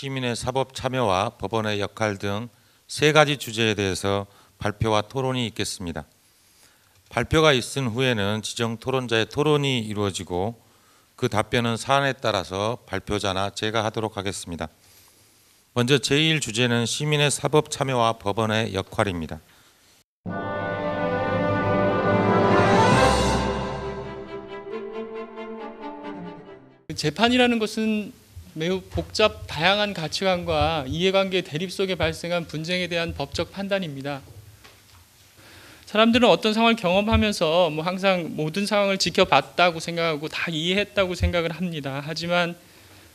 시민의 사법 참여와 법원의 역할 등 세 가지 주제에 대해서 발표와 토론이 있겠습니다. 발표가 있은 후에는 지정 토론자의 토론이 이루어지고 그 답변은 사안에 따라서 발표자나 제가 하도록 하겠습니다. 먼저 제1주제는 시민의 사법 참여와 법원의 역할입니다. 재판이라는 것은 매우 복잡, 다양한 가치관과 이해관계 대립 속에 발생한 분쟁에 대한 법적 판단입니다. 사람들은 어떤 상황을 경험하면서 항상 모든 상황을 지켜봤다고 생각하고 다 이해했다고 생각을 합니다. 하지만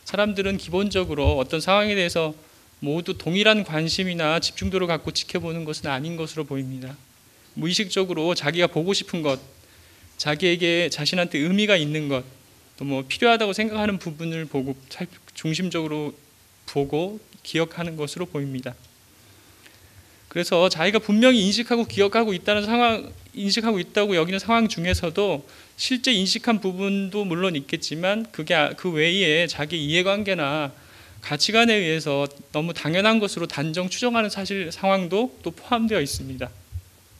사람들은 기본적으로 어떤 상황에 대해서 모두 동일한 관심이나 집중도를 갖고 지켜보는 것은 아닌 것으로 보입니다. 무의식적으로 자기가 보고 싶은 것, 자기에게 자신한테 의미가 있는 것, 또 필요하다고 생각하는 부분을 보고 중심적으로 보고 기억하는 것으로 보입니다. 그래서 자기가 분명히 인식하고 기억하고 있다는 상황, 인식하고 있다고 여기는 상황 중에서도 실제 인식한 부분도 물론 있겠지만 그 외에 자기 이해관계나 가치관에 의해서 너무 당연한 것으로 단정 추정하는 사실 상황도 또 포함되어 있습니다.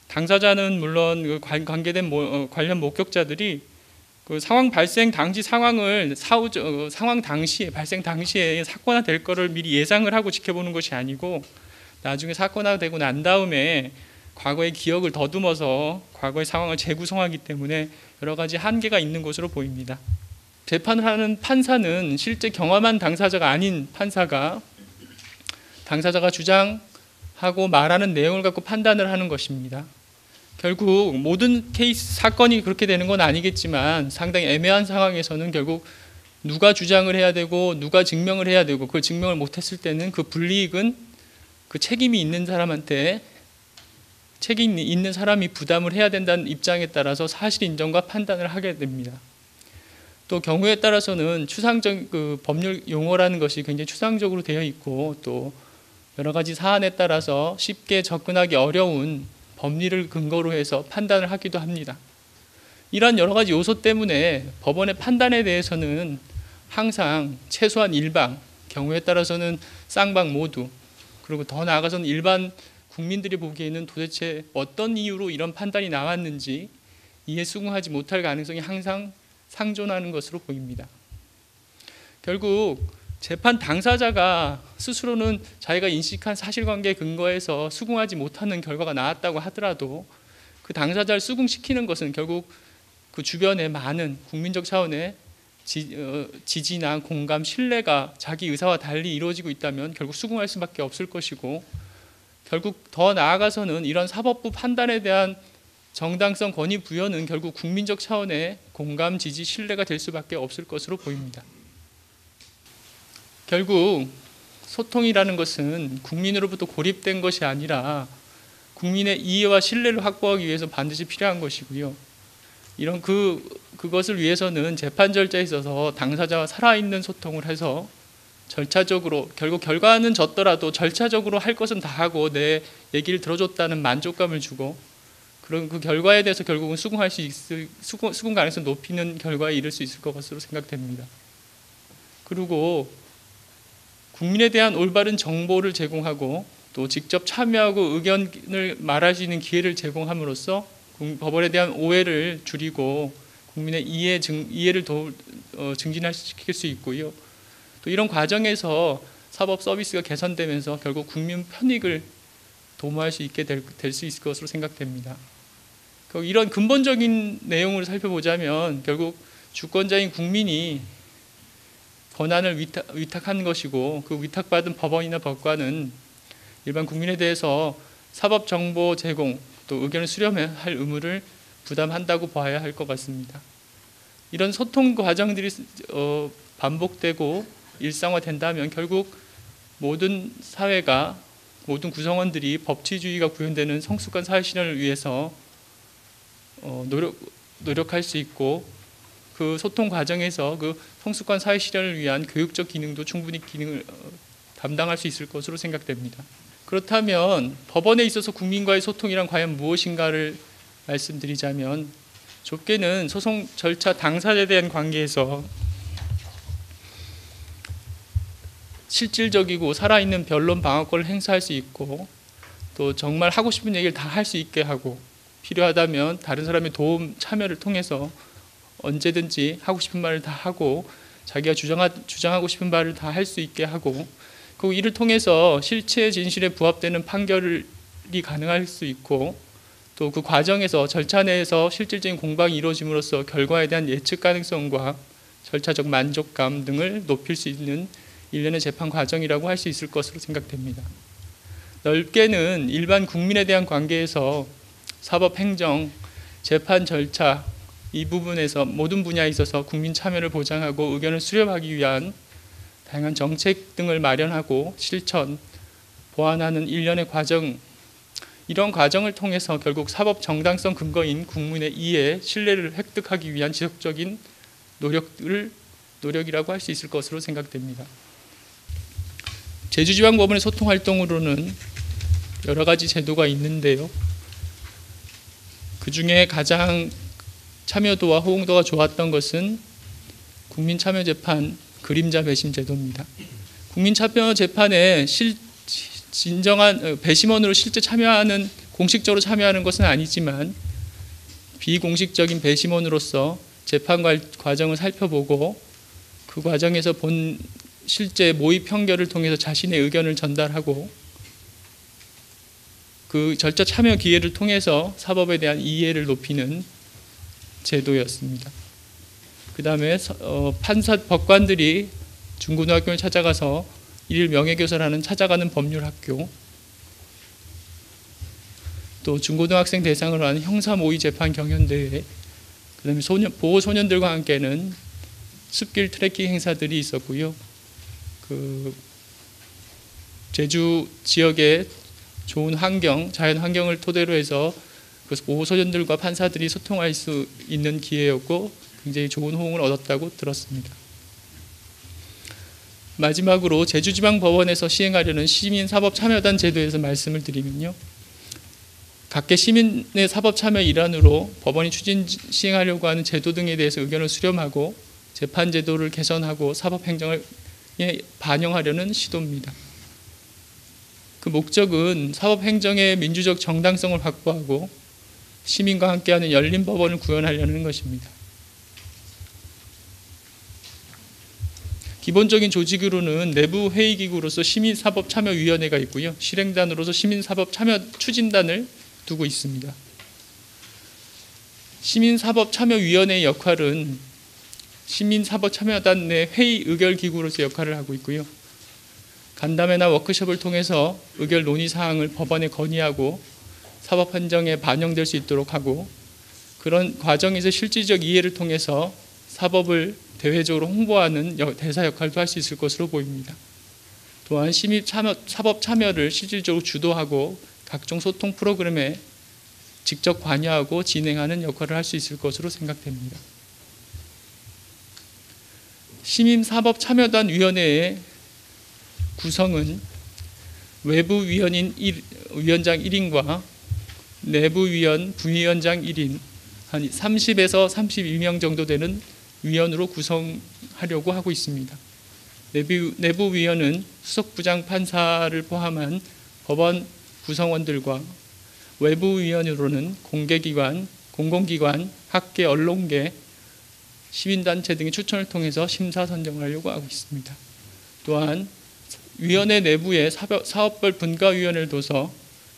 당사자는 물론 관계된 관련 목격자들이 그 상황 발생 당시 상황을 상황 당시에 발생 당시에 사건화될 거를 미리 예상을 하고 지켜보는 것이 아니고 나중에 사건화되고 난 다음에 과거의 기억을 더듬어서 과거의 상황을 재구성하기 때문에 여러 가지 한계가 있는 것으로 보입니다. 재판을 하는 판사는 실제 경험한 당사자가 아닌 판사가 당사자가 주장하고 말하는 내용을 갖고 판단을 하는 것입니다. 결국 모든 케이스 사건이 그렇게 되는 건 아니겠지만 상당히 애매한 상황에서는 결국 누가 주장을 해야 되고 누가 증명을 해야 되고 그 증명을 못했을 때는 그 불이익은 그 책임이 있는 사람한테 책임 있는 사람이 부담을 해야 된다는 입장에 따라서 사실 인정과 판단을 하게 됩니다. 또 경우에 따라서는 추상적 법률 용어라는 것이 굉장히 추상적으로 되어 있고 또 여러 가지 사안에 따라서 쉽게 접근하기 어려운 법리를 근거로 해서 판단을 하기도 합니다. 이러한 여러 가지 요소 때문에 법원의 판단에 대해서는 항상 최소한 일방, 경우에 따라서는 쌍방 모두, 그리고 더 나아가서는 일반 국민들이 보기에는 도대체 어떤 이유로 이런 판단이 나왔는지 이해 수긍하지 못할 가능성이 항상 상존하는 것으로 보입니다. 결국 재판 당사자가 스스로는 자기가 인식한 사실관계에 근거해서 수긍하지 못하는 결과가 나왔다고 하더라도 그 당사자를 수긍시키는 것은 결국 그 주변에 많은 국민적 차원의 지지나 공감, 신뢰가 자기 의사와 달리 이루어지고 있다면 결국 수긍할 수밖에 없을 것이고 결국 더 나아가서는 이런 사법부 판단에 대한 정당성 권위 부여는 결국 국민적 차원의 공감, 지지, 신뢰가 될 수밖에 없을 것으로 보입니다. 결국 소통이라는 것은 국민으로부터 고립된 것이 아니라 국민의 이해와 신뢰를 확보하기 위해서 반드시 필요한 것이고요. 이런 그것을 위해서는 재판 절차에 있어서 당사자와 살아있는 소통을 해서 절차적으로 결국 결과는 졌더라도 절차적으로 할 것은 다 하고 내 얘기를 들어줬다는 만족감을 주고 그런 그 결과에 대해서 결국은 수긍 가능성 높이는 결과에 이를 수 있을 것으로 생각됩니다. 그리고 국민에 대한 올바른 정보를 제공하고 또 직접 참여하고 의견을 말할 수 있는 기회를 제공함으로써 법원에 대한 오해를 줄이고 국민의 이해를 증진시킬 수 있고요. 또 이런 과정에서 사법 서비스가 개선되면서 결국 국민 편익을 도모할 수 있게 될 수 있을 것으로 생각됩니다. 이런 근본적인 내용을 살펴보자면 결국 주권자인 국민이 권한을 위탁한 것이고 그 위탁받은 법원이나 법관은 일반 국민에 대해서 사법 정보 제공 또 의견을 수렴할 의무를 부담한다고 봐야 할 것 같습니다. 이런 소통 과정들이 반복되고 일상화된다면 결국 모든 사회가 모든 구성원들이 법치주의가 구현되는 성숙한 사회 실현을 위해서 노력할 수 있고 그 소통 과정에서 그 성숙한 사회 실현을 위한 교육적 기능도 충분히 담당할 수 있을 것으로 생각됩니다. 그렇다면 법원에 있어서 국민과의 소통이란 과연 무엇인가를 말씀드리자면 좁게는 소송 절차 당사자에 대한 관계에서 실질적이고 살아있는 변론 방어권을 행사할 수 있고, 또 정말 하고 싶은 얘기를 다 할 수 있게 하고, 필요하다면 다른 사람의 도움 참여를 통해서 언제든지 하고 싶은 말을 다 하고, 자기가 주장하고 싶은 말을 다 할 수 있게 하고, 그리고 이를 통해서 실체 진실에 부합되는 판결이 가능할 수 있고, 또 그 과정에서 절차 내에서 실질적인 공방이 이루어짐으로써 결과에 대한 예측 가능성과 절차적 만족감 등을 높일 수 있는 일련의 재판 과정이라고 할 수 있을 것으로 생각됩니다. 넓게는 일반 국민에 대한 관계에서 사법, 행정, 재판 절차 이 부분에서 모든 분야에 있어서 국민 참여를 보장하고 의견을 수렴하기 위한 다양한 정책 등을 마련하고 실천, 보완하는 일련의 과정, 이런 과정을 통해서 결국 사법 정당성 근거인 국민의 이해, 신뢰를 획득하기 위한 지속적인 노력이라고 할 수 있을 것으로 생각됩니다. 제주지방법원의 소통활동으로는 여러 가지 제도가 있는데요. 그 중에 가장 참여도와 호응도가 좋았던 것은 국민참여재판 그림자 배심 제도입니다. 국민참여재판에 진정한 배심원으로 실제 참여하는, 공식적으로 참여하는 것은 아니지만 비공식적인 배심원으로서 재판 과정을 살펴보고 그 과정에서 본 실제 모의 판결을 통해서 자신의 의견을 전달하고 그 절차 참여 기회를 통해서 사법에 대한 이해를 높이는 제도였습니다. 그 다음에 법관들이 중고등학교를 찾아가서 일일 명예교사라는 찾아가는 법률학교, 또 중고등학생 대상으로 하는 형사 모의 재판 경연대회, 그 다음에 보호 소년들과 함께는 숲길 트레킹 행사들이 있었고요. 그 제주 지역의 좋은 환경, 자연 환경을 토대로 해서 그 보호 소년들과 판사들이 소통할 수 있는 기회였고 굉장히 좋은 호응을 얻었다고 들었습니다. 마지막으로 제주지방법원에서 시행하려는 시민사법참여단 제도에서 말씀을 드리면요. 각계 시민의 사법참여 일환으로 법원이 시행하려고 하는 제도 등에 대해서 의견을 수렴하고 재판 제도를 개선하고 사법행정을 반영하려는 시도입니다. 그 목적은 사법행정의 민주적 정당성을 확보하고 시민과 함께하는 열린 법원을 구현하려는 것입니다. 기본적인 조직으로는 내부 회의기구로서 시민사법참여위원회가 있고요. 실행단으로서 시민사법참여추진단을 두고 있습니다. 시민사법참여위원회의 역할은 시민사법참여단 내 회의 의결기구로서 역할을 하고 있고요. 간담회나 워크숍을 통해서 의결 논의사항을 법원에 건의하고 사법행정에 반영될 수 있도록 하고 그런 과정에서 실질적 이해를 통해서 사법을 대외적으로 홍보하는 대사 역할도 할 수 있을 것으로 보입니다. 또한 사법 참여를 실질적으로 주도하고 각종 소통 프로그램에 직접 관여하고 진행하는 역할을 할 수 있을 것으로 생각됩니다. 시민사법참여단 위원회의 구성은 외부 위원장 1인과 내부 위원, 부위원장 1인 한 30에서 32명 정도 되는 위원으로 구성하려고 하고 있습니다. 내부 위원은 수석부장 판사를 포함한 법원 구성원들과 외부 위원으로는 공개기관, 공공기관, 학계, 언론계, 시민단체 등의 추천을 통해서 심사 선정을 하려고 하고 있습니다. 또한 위원회 내부에 사업별 분과위원회를 둬서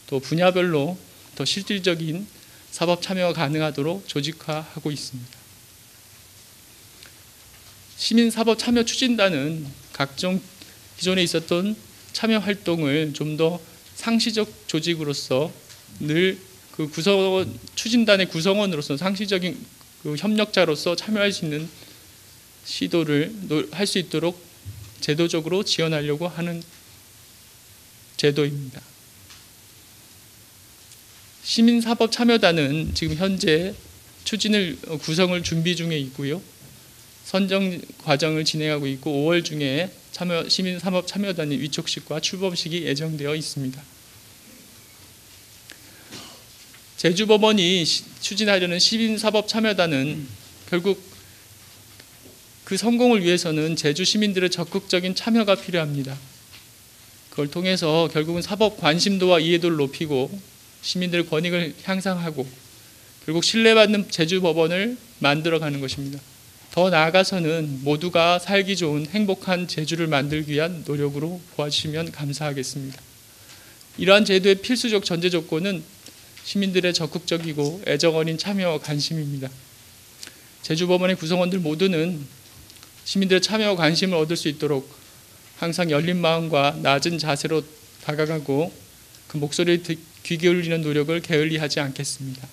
또 분야별로 더 실질적인 사법 참여가 가능하도록 조직화하고 있습니다. 시민사법참여추진단은 각종 기존에 있었던 참여 활동을 좀 더 상시적 조직으로서 늘 그 추진단의 구성원으로서 상시적인 그 협력자로서 참여할 수 있는 시도를 할 수 있도록 제도적으로 지원하려고 하는 제도입니다. 시민사법참여단은 지금 현재 구성을 준비 중에 있고요. 선정 과정을 진행하고 있고 5월 중에 시민사법참여단의 위촉식과 출범식이 예정되어 있습니다. 제주법원이 추진하려는 시민사법참여단은 결국 그 성공을 위해서는 제주 시민들의 적극적인 참여가 필요합니다. 그걸 통해서 결국은 사법 관심도와 이해도를 높이고 시민들의 권익을 향상하고 결국 신뢰받는 제주 법원을 만들어가는 것입니다. 더 나아가서는 모두가 살기 좋은 행복한 제주를 만들기 위한 노력으로 도와주시면 감사하겠습니다. 이러한 제도의 필수적 전제 조건은 시민들의 적극적이고 애정 어린 참여와 관심입니다. 제주법원의 구성원들 모두는 시민들의 참여와 관심을 얻을 수 있도록 항상 열린 마음과 낮은 자세로 다가가고 그 목소리에 귀 기울이는 노력을 게을리하지 않겠습니다.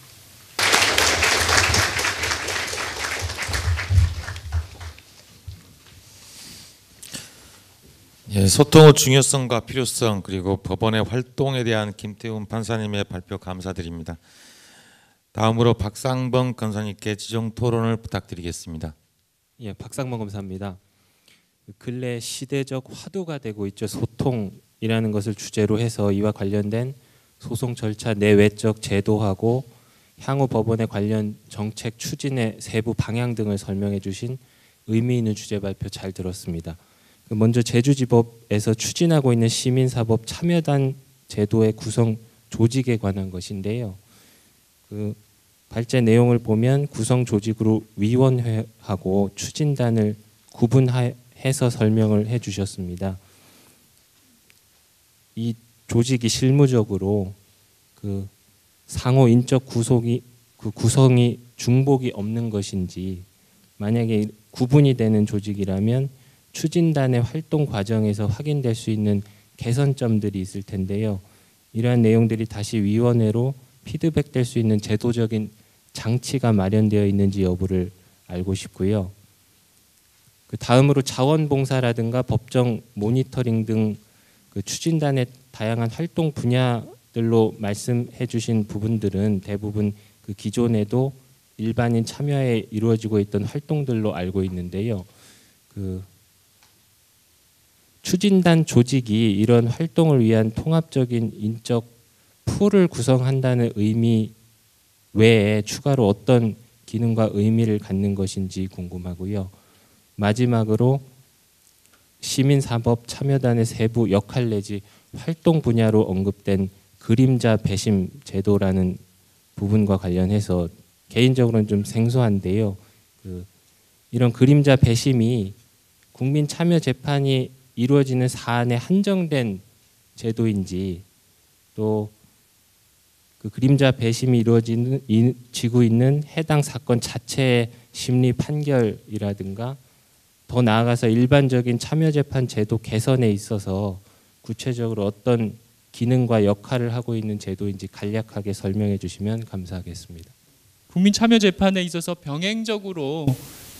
예, 소통의 중요성과 필요성 그리고 법원의 활동에 대한 김태훈 판사님의 발표 감사드립니다. 다음으로 박상범 검사님께 지정 토론을 부탁드리겠습니다. 예, 박상범 검사입니다. 근래 시대적 화두가 되고 있죠. 소통이라는 것을 주제로 해서 이와 관련된 소송 절차 내외적 제도하고 향후 법원의 관련 정책 추진의 세부 방향 등을 설명해 주신 의미 있는 주제 발표 잘 들었습니다. 먼저 제주지법에서 추진하고 있는 시민사법 참여단 제도의 구성 조직에 관한 것인데요. 그 발제 내용을 보면 구성 조직으로 위원회하고 추진단을 구분해서 설명을 해주셨습니다. 이 조직이 실무적으로 그 상호 인적 구성이 중복이 없는 것인지, 만약에 구분이 되는 조직이라면 추진단의 활동 과정에서 확인될 수 있는 개선점들이 있을 텐데요. 이러한 내용들이 다시 위원회로 피드백될 수 있는 제도적인 장치가 마련되어 있는지 여부를 알고 싶고요. 그 다음으로 자원봉사라든가 법정 모니터링 등 그 추진단의 다양한 활동 분야들로 말씀해 주신 부분들은 대부분 그 기존에도 일반인 참여에 이루어지고 있던 활동들로 알고 있는데요. 그 추진단 조직이 이런 활동을 위한 통합적인 인적 풀을 구성한다는 의미 외에 추가로 어떤 기능과 의미를 갖는 것인지 궁금하고요. 마지막으로 시민사법 참여단의 세부 역할 내지 활동 분야로 언급된 그림자 배심 제도라는 부분과 관련해서 개인적으로는 좀 생소한데요. 이런 그림자 배심이 국민 참여 재판이 이루어지는 사안에 한정된 제도인지, 또 그 그림자 배심이 이루어지고 있는 해당 사건 자체의 심리 판결이라든가 더 나아가서 일반적인 참여 재판 제도 개선에 있어서 구체적으로 어떤 기능과 역할을 하고 있는 제도인지 간략하게 설명해 주시면 감사하겠습니다. 국민 참여 재판에 있어서 병행적으로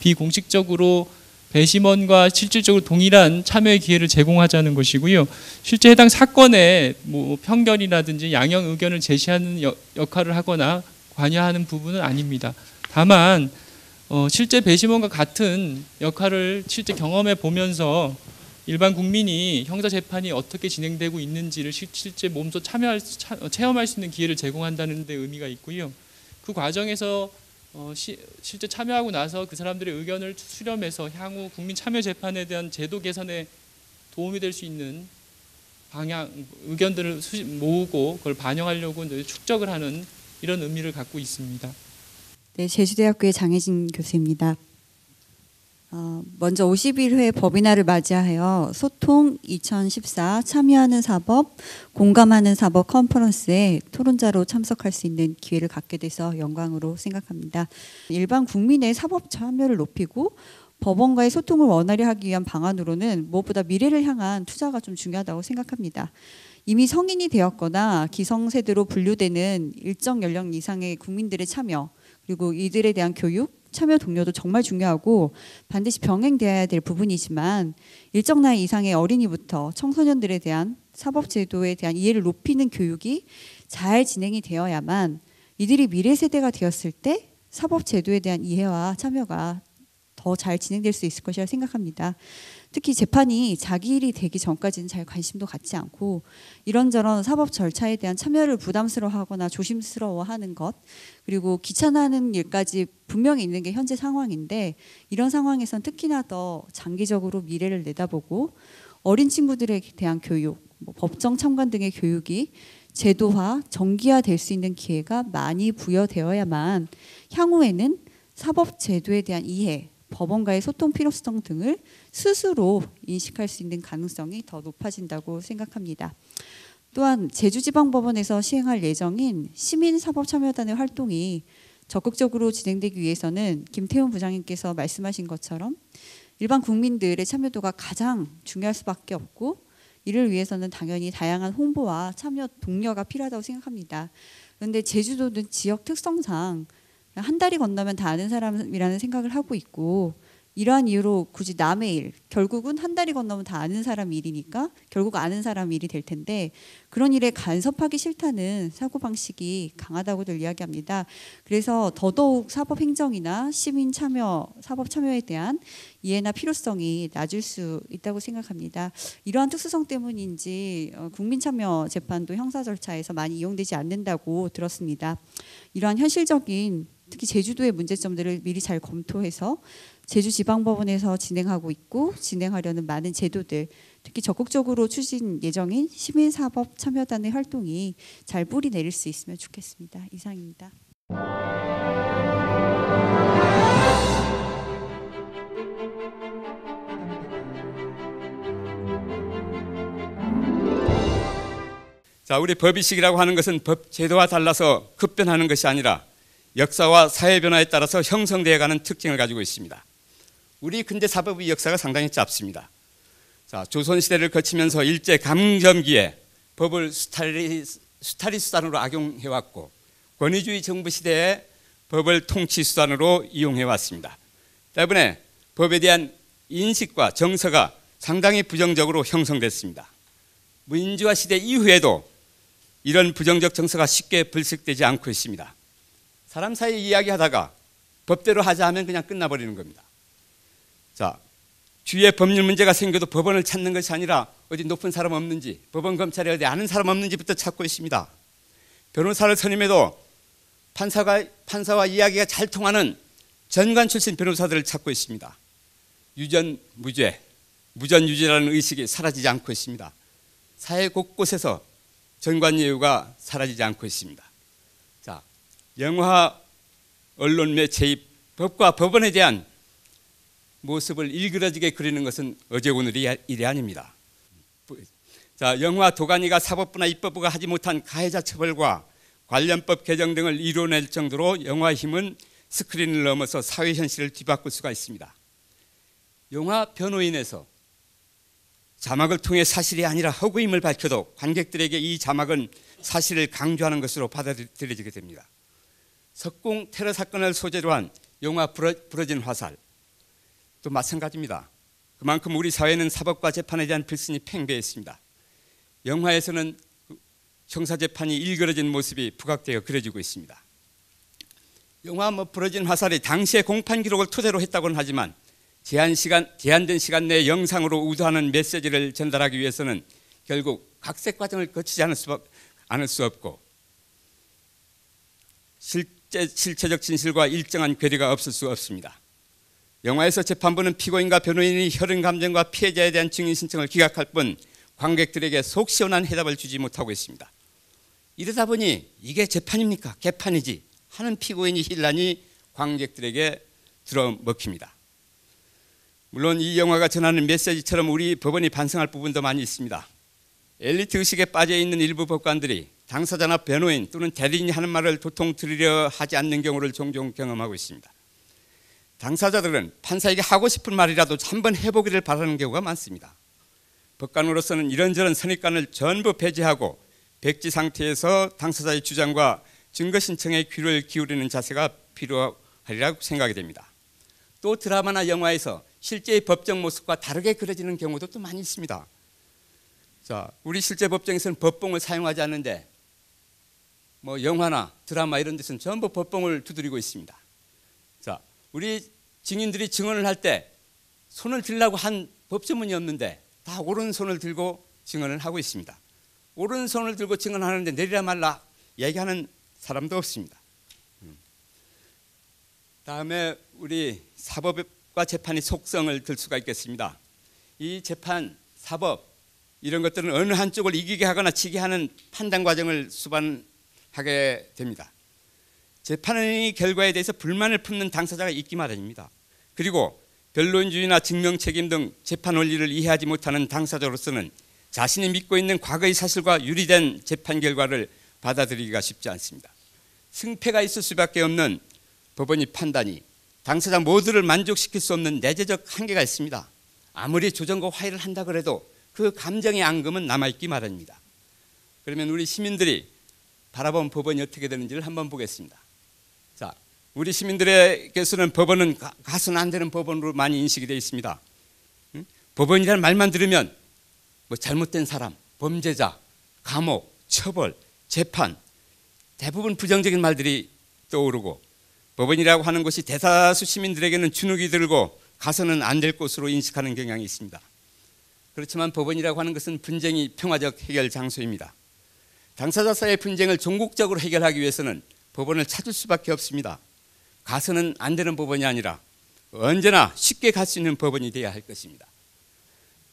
비공식적으로 배심원과 실질적으로 동일한 참여의 기회를 제공하자는 것이고요. 실제 해당 사건에 뭐 편견이라든지 양형 의견을 제시하는 역할을 하거나 관여하는 부분은 아닙니다. 다만 실제 배심원과 같은 역할을 실제 경험해 보면서 일반 국민이 형사 재판이 어떻게 진행되고 있는지를 실제 몸소 체험할 수 있는 기회를 제공한다는 데 의미가 있고요. 그 과정에서 실제 참여하고 나서 그 사람들의 의견을 수렴해서 향후 국민 참여 재판에 대한 제도 개선에 도움이 될 수 있는 방향, 의견들을 모으고 그걸 반영하려고 축적을 하는 이런 의미를 갖고 있습니다. 네, 제주대학교의 장혜진 교수입니다. 먼저 51회 법인화를 맞이하여 소통 2014 참여하는 사법, 공감하는 사법 컨퍼런스에 토론자로 참석할 수 있는 기회를 갖게 돼서 영광으로 생각합니다. 일반 국민의 사법 참여를 높이고 법원과의 소통을 원활히 하기 위한 방안으로는 무엇보다 미래를 향한 투자가 좀 중요하다고 생각합니다. 이미 성인이 되었거나 기성세대로 분류되는 일정 연령 이상의 국민들의 참여, 그리고 이들에 대한 교육, 참여 동료도 정말 중요하고 반드시 병행되어야 될 부분이지만, 일정 나이 이상의 어린이부터 청소년들에 대한 사법제도에 대한 이해를 높이는 교육이 잘 진행이 되어야만 이들이 미래 세대가 되었을 때 사법제도에 대한 이해와 참여가 더 잘 진행될 수 있을 것이라 생각합니다. 특히 재판이 자기 일이 되기 전까지는 잘 관심도 갖지 않고 이런저런 사법 절차에 대한 참여를 부담스러워하거나 조심스러워하는 것, 그리고 귀찮아하는 일까지 분명히 있는 게 현재 상황인데, 이런 상황에선 특히나 더 장기적으로 미래를 내다보고 어린 친구들에 대한 교육, 법정 참관 등의 교육이 제도화, 정기화될 수 있는 기회가 많이 부여되어야만 향후에는 사법 제도에 대한 이해, 법원과의 소통 필요성 등을 스스로 인식할 수 있는 가능성이 더 높아진다고 생각합니다. 또한 제주지방법원에서 시행할 예정인 시민사법참여단의 활동이 적극적으로 진행되기 위해서는 김태훈 부장님께서 말씀하신 것처럼 일반 국민들의 참여도가 가장 중요할 수밖에 없고, 이를 위해서는 당연히 다양한 홍보와 참여 독려가 필요하다고 생각합니다. 그런데 제주도는 지역 특성상 한 다리 건너면 다 아는 사람이라는 생각을 하고 있고, 이러한 이유로 굳이 남의 일, 결국은 한 다리 건너면 다 아는 사람 일이니까 결국 아는 사람 일이 될 텐데, 그런 일에 간섭하기 싫다는 사고방식이 강하다고들 이야기합니다. 그래서 더더욱 사법행정이나 시민 참여, 사법 참여에 대한 이해나 필요성이 낮을 수 있다고 생각합니다. 이러한 특수성 때문인지 국민참여 재판도 형사 절차에서 많이 이용되지 않는다고 들었습니다. 이러한 현실적인, 특히 제주도의 문제점들을 미리 잘 검토해서 제주지방법원에서 진행하고 있고 진행하려는 많은 제도들, 특히 적극적으로 추진 예정인 시민사법참여단의 활동이 잘 뿌리 내릴 수 있으면 좋겠습니다. 이상입니다. 자, 우리 법의식이라고 하는 것은 법 제도와 달라서 급변하는 것이 아니라 역사와 사회 변화에 따라서 형성되어가는 특징을 가지고 있습니다. 우리 근대 사법의 역사가 상당히 짧습니다. 자, 조선시대를 거치면서 일제 강점기에 법을 수탈이 수단으로 악용해왔고, 권위주의 정부 시대에 법을 통치 수단으로 이용해왔습니다. 때문에 법에 대한 인식과 정서가 상당히 부정적으로 형성됐습니다. 민주화 시대 이후에도 이런 부정적 정서가 쉽게 불식되지 않고 있습니다. 사람 사이 이야기하다가 법대로 하자 하면 그냥 끝나버리는 겁니다. 자, 주위에 법률 문제가 생겨도 법원을 찾는 것이 아니라 어디 높은 사람 없는지, 법원 검찰이 어디 아는 사람 없는지부터 찾고 있습니다. 변호사를 선임해도 판사와 이야기가 잘 통하는 전관 출신 변호사들을 찾고 있습니다. 유전 무죄, 무전 유죄라는 의식이 사라지지 않고 있습니다. 사회 곳곳에서 전관 예우가 사라지지 않고 있습니다. 자, 영화, 언론 매체의 법과 법원에 대한 모습을 일그러지게 그리는 것은 어제 오늘이 일이 아닙니다. 자, 영화 도가니가 사법부나 입법부가 하지 못한 가해자 처벌과 관련법 개정 등을 이뤄낼 정도로 영화의 힘은 스크린을 넘어서 사회 현실을 뒤바꿀 수가 있습니다. 영화 변호인에서 자막을 통해 사실이 아니라 허구임을 밝혀도 관객들에게 이 자막은 사실을 강조하는 것으로 받아들여지게 됩니다. 석궁 테러 사건을 소재로 한 영화 부러진 화살, 또 마찬가지입니다. 그만큼 우리 사회는 사법과 재판에 대한 불신이 팽배했습니다. 영화에서는 형사재판이 일그러진 모습이 부각되어 그려지고 있습니다. 영화 부러진 화살이 당시의 공판 기록을 토대로 했다고는 하지만 제한된 시간 내에 영상으로 우도하는 메시지를 전달하기 위해서는 결국 각색 과정을 거치지 않을 수 없고, 실체적 진실과 일정한 괴리가 없을 수 없습니다. 영화에서 재판부는 피고인과 변호인이 혈흔 감정과 피해자에 대한 증인 신청을 기각할 뿐 관객들에게 속 시원한 해답을 주지 못하고 있습니다. 이러다 보니 이게 재판입니까? 개판이지 하는 피고인이 힐난이 관객들에게 들어먹힙니다. 물론 이 영화가 전하는 메시지처럼 우리 법원이 반성할 부분도 많이 있습니다. 엘리트 의식에 빠져있는 일부 법관들이 당사자나 변호인 또는 대리인이 하는 말을 도통 들으려 하지 않는 경우를 종종 경험하고 있습니다. 당사자들은 판사에게 하고 싶은 말이라도 한번 해보기를 바라는 경우가 많습니다. 법관으로서는 이런저런 선입관을 전부 배제하고 백지 상태에서 당사자의 주장과 증거 신청에 귀를 기울이는 자세가 필요하리라고 생각이 됩니다. 또 드라마나 영화에서 실제의 법정 모습과 다르게 그려지는 경우도 또 많이 있습니다. 자, 우리 실제 법정에서는 법봉을 사용하지 않는데 영화나 드라마 이런 데서는 전부 법봉을 두드리고 있습니다. 자, 우리 증인들이 증언을 할 때 손을 들라고 한 법조문이 없는데 다 오른손을 들고 증언을 하고 있습니다. 오른손을 들고 증언하는데 내리라 말라 얘기하는 사람도 없습니다. 다음에 우리 사법과 재판의 속성을 들 수가 있겠습니다. 이 재판, 사법 이런 것들은 어느 한쪽을 이기게 하거나 지게 하는 판단 과정을 수반하게 됩니다. 재판의 결과에 대해서 불만을 품는 당사자가 있기 마련입니다. 그리고 변론주의나 증명책임 등 재판 원리를 이해하지 못하는 당사자로서는 자신이 믿고 있는 과거의 사실과 유리된 재판 결과를 받아들이기가 쉽지 않습니다. 승패가 있을 수밖에 없는 법원의 판단이 당사자 모두를 만족시킬 수 없는 내재적 한계가 있습니다. 아무리 조정과 화해를 한다 그래도 그 감정의 앙금은 남아있기 마련입니다. 그러면 우리 시민들이 바라본 법원이 어떻게 되는지를 한번 보겠습니다. 자, 우리 시민들에게서는 법원은 가서는 안 되는 법원으로 많이 인식이 되어 있습니다. 법원이라는 말만 들으면 뭐 잘못된 사람, 범죄자, 감옥, 처벌, 재판 대부분 부정적인 말들이 떠오르고 법원이라고 하는 것이 대다수 시민들에게는 주눅이 들고 가서는 안 될 곳으로 인식하는 경향이 있습니다. 그렇지만 법원이라고 하는 것은 분쟁이 평화적 해결 장소입니다. 당사자 사이의 분쟁을 종국적으로 해결하기 위해서는 법원을 찾을 수밖에 없습니다. 가서는 안 되는 법원이 아니라 언제나 쉽게 갈 수 있는 법원이 되어야 할 것입니다.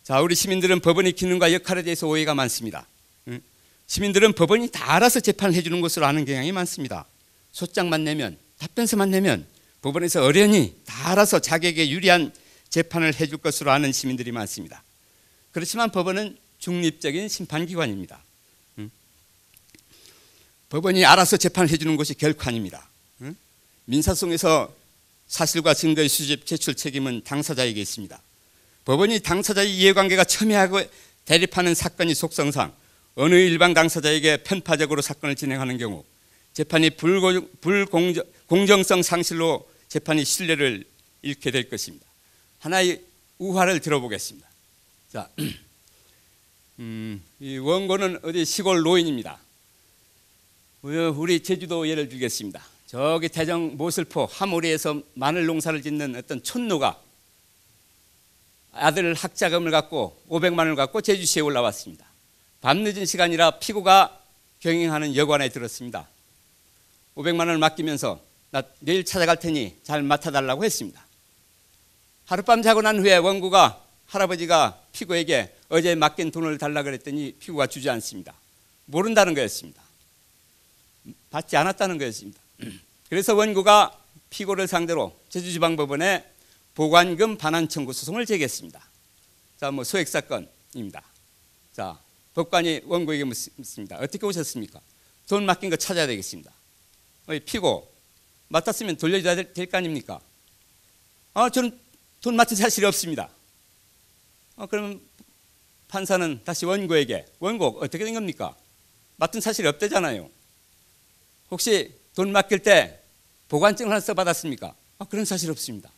자, 우리 시민들은 법원의 기능과 역할에 대해서 오해가 많습니다. 시민들은 법원이 다 알아서 재판을 해주는 것으로 아는 경향이 많습니다. 소장만 내면, 답변서만 내면 법원에서 어련히 다 알아서 자기에게 유리한 재판을 해줄 것으로 아는 시민들이 많습니다. 그렇지만 법원은 중립적인 심판기관입니다. 법원이 알아서 재판을 해주는 것이 결코 아닙니다. 민사소송에서 사실과 증거의 수집, 제출 책임은 당사자에게 있습니다. 법원이 당사자의 이해관계가 첨예하고 대립하는 사건의 속성상 어느 일반 당사자에게 편파적으로 사건을 진행하는 경우 재판이 공정성 상실로 재판이 신뢰를 잃게 될 것입니다. 하나의 우화를 들어보겠습니다. 자, 이 원고는 어디 시골 노인입니다. 우리 제주도 예를 들겠습니다. 저기 대정 모슬포 하모리에서 마늘 농사를 짓는 어떤 촌노가 아들 학자금을 갖고 500만 원을 갖고 제주시에 올라왔습니다. 밤늦은 시간이라 피고가 경영하는 여관에 들었습니다. 500만 원을 맡기면서 나 내일 찾아갈 테니 잘 맡아달라고 했습니다. 하룻밤 자고 난 후에 원고가 할아버지가 피고에게 어제 맡긴 돈을 달라 그랬더니 피고가 주지 않습니다. 모른다는 거였습니다. 받지 않았다는 거였습니다. 그래서 원고가 피고를 상대로 제주지방법원에 보관금 반환 청구 소송을 제기했습니다. 자, 뭐 소액 사건입니다. 자, 법관이 원고에게 묻습니다. 어떻게 오셨습니까? 돈 맡긴 거 찾아야 되겠습니다. 피고 맡았으면 돌려줘야 될 거 아닙니까? 저는 돈 맡은 사실이 없습니다. 그러면 판사는 다시 원고에게 원고 어떻게 된 겁니까? 맡은 사실이 없대잖아요. 혹시 돈 맡길 때 보관증을 하나 써받았습니까? 그런 사실 없습니다.